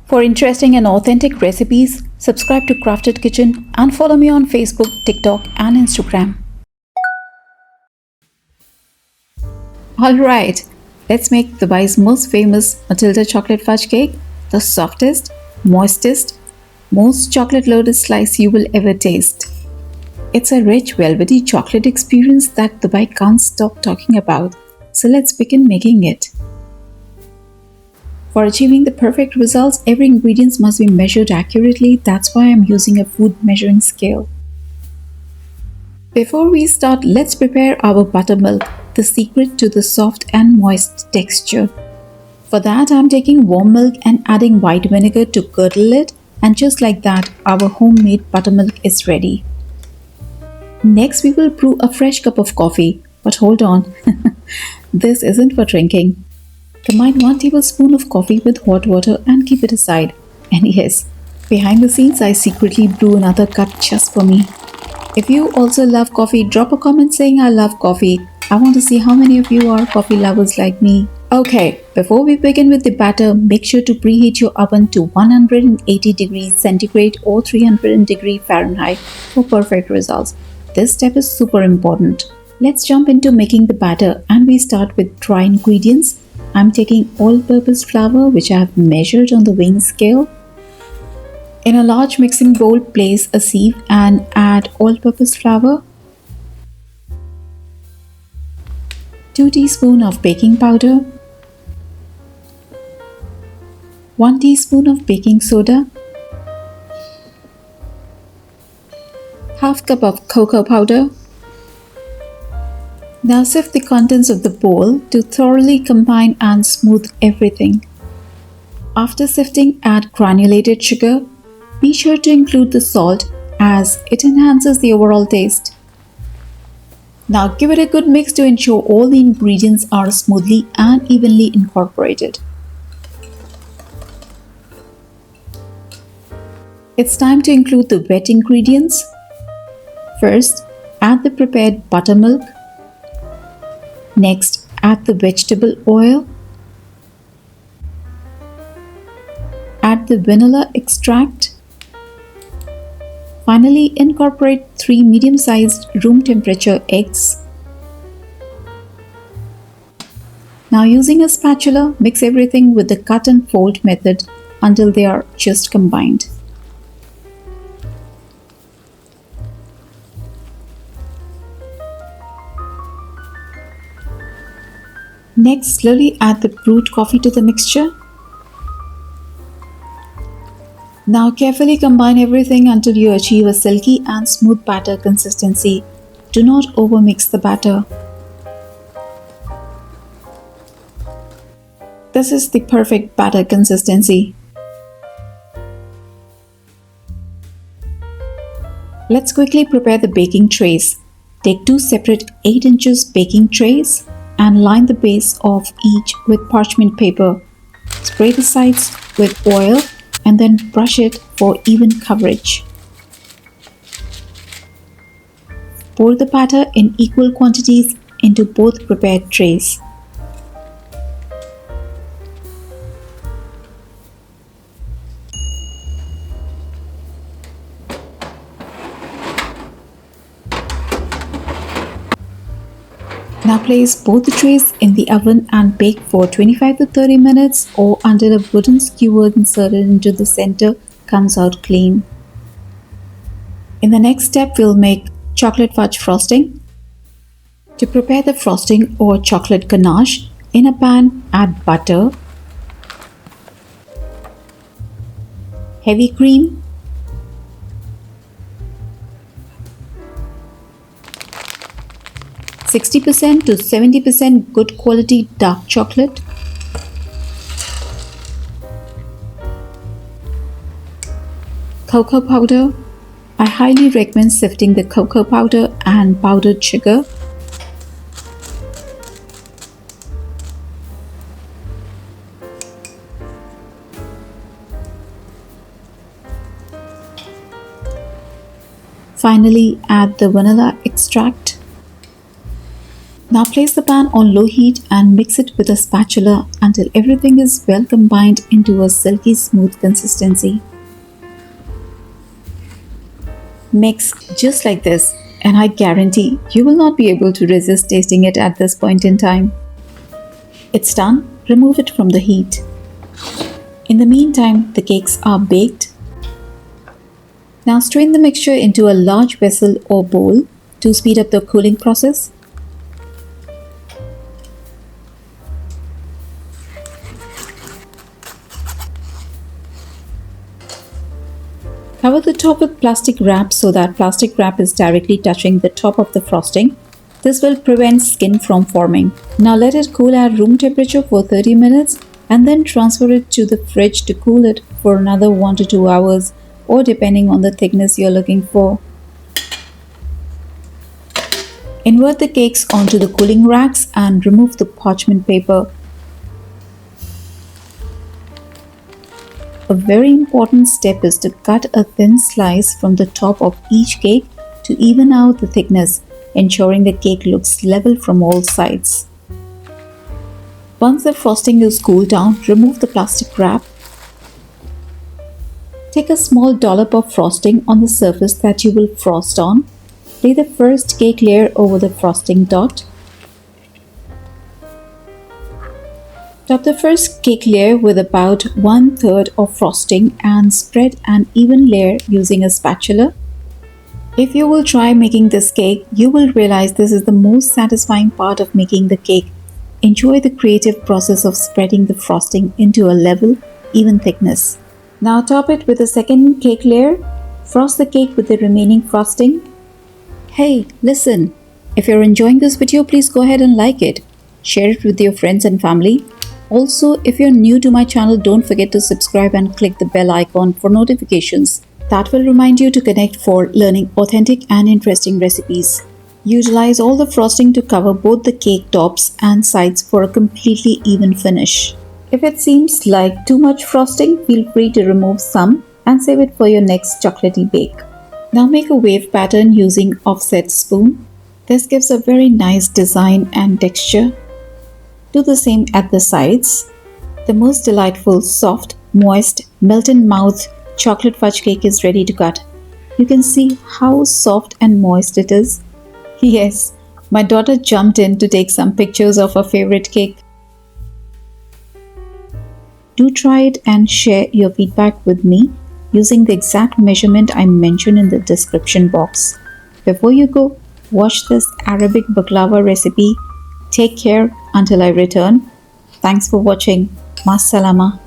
For interesting and authentic recipes, subscribe to Crafted Kitchen and follow me on Facebook, TikTok, and Instagram. Alright, let's make Dubai's most famous Matilda chocolate fudge cake, the softest, moistest, most chocolate loaded slice you will ever taste. It's a rich, velvety chocolate experience that Dubai can't stop talking about. So let's begin making it. For achieving the perfect results, every ingredient must be measured accurately. That's why I'm using a food measuring scale. Before we start, let's prepare our buttermilk, the secret to the soft and moist texture. For that, I'm taking warm milk and adding white vinegar to curdle it, and just like that, our homemade buttermilk is ready. Next, we will brew a fresh cup of coffee. But hold on, this isn't for drinking. Combine 1 tablespoon of coffee with hot water and keep it aside. And yes, behind the scenes, I secretly brew another cup just for me. If you also love coffee, drop a comment saying I love coffee. I want to see how many of you are coffee lovers like me. Okay, before we begin with the batter, make sure to preheat your oven to 180 degrees centigrade or 300 degrees Fahrenheit for perfect results. This step is super important. Let's jump into making the batter, and we start with dry ingredients. I'm taking all-purpose flour, which I have measured on the weighing scale. In a large mixing bowl, place a sieve and add all-purpose flour, 2 teaspoons of baking powder, 1 teaspoon of baking soda, half cup of cocoa powder. Now sift the contents of the bowl to thoroughly combine and smooth everything. After sifting, add granulated sugar. Be sure to include the salt as it enhances the overall taste. Now give it a good mix to ensure all the ingredients are smoothly and evenly incorporated. It's time to include the wet ingredients. First, add the prepared buttermilk. Next, add the vegetable oil. Add the vanilla extract. Finally, incorporate 3 medium-sized room temperature eggs. Now using a spatula, mix everything with the cut and fold method until they are just combined. Next, slowly add the brewed coffee to the mixture. Now carefully combine everything until you achieve a silky and smooth batter consistency. Do not overmix the batter. This is the perfect batter consistency. Let's quickly prepare the baking trays. Take 2 separate 8 inches baking trays and line the base of each with parchment paper. Spray the sides with oil and then brush it for even coverage. Pour the batter in equal quantities into both prepared trays. Now place both the trays in the oven and bake for 25 to 30 minutes or until a wooden skewer inserted into the center comes out clean. In the next step, we'll make chocolate fudge frosting. To prepare the frosting or chocolate ganache, in a pan add butter, heavy cream, 60% to 70% good quality dark chocolate, cocoa powder. I highly recommend sifting the cocoa powder and powdered sugar. Finally, add the vanilla extract. Now place the pan on low heat and mix it with a spatula until everything is well combined into a silky smooth consistency. Mix just like this, and I guarantee you will not be able to resist tasting it at this point in time. It's done, remove it from the heat. In the meantime, the cakes are baked. Now strain the mixture into a large vessel or bowl to speed up the cooling process. Cover the top with plastic wrap so that plastic wrap is directly touching the top of the frosting. This will prevent skin from forming. Now let it cool at room temperature for 30 minutes and then transfer it to the fridge to cool it for another 1 to 2 hours, or depending on the thickness you're looking for. Invert the cakes onto the cooling racks and remove the parchment paper. A very important step is to cut a thin slice from the top of each cake to even out the thickness, ensuring the cake looks level from all sides. Once the frosting is cooled down, remove the plastic wrap. Take a small dollop of frosting on the surface that you will frost on. Lay the first cake layer over the frosting dot. Top the first cake layer with about 1/3 of frosting and spread an even layer using a spatula. If you will try making this cake, you will realize this is the most satisfying part of making the cake. Enjoy the creative process of spreading the frosting into a level, even thickness. Now top it with a second cake layer. Frost the cake with the remaining frosting. Hey, listen! If you're enjoying this video, please go ahead and like it. Share it with your friends and family. Also, if you're new to my channel, don't forget to subscribe and click the bell icon for notifications. That will remind you to connect for learning authentic and interesting recipes. Utilize all the frosting to cover both the cake tops and sides for a completely even finish. If it seems like too much frosting, feel free to remove some and save it for your next chocolatey bake. Now make a wave pattern using offset spoon. This gives a very nice design and texture. Do the same at the sides. The most delightful, soft, moist, melt-in-mouth chocolate fudge cake is ready to cut. You can see how soft and moist it is. Yes, my daughter jumped in to take some pictures of her favorite cake. Do try it and share your feedback with me using the exact measurement I mentioned in the description box. Before you go, watch this Arabic baklava recipe. Take care until I return. Thanks for watching. Ma salama.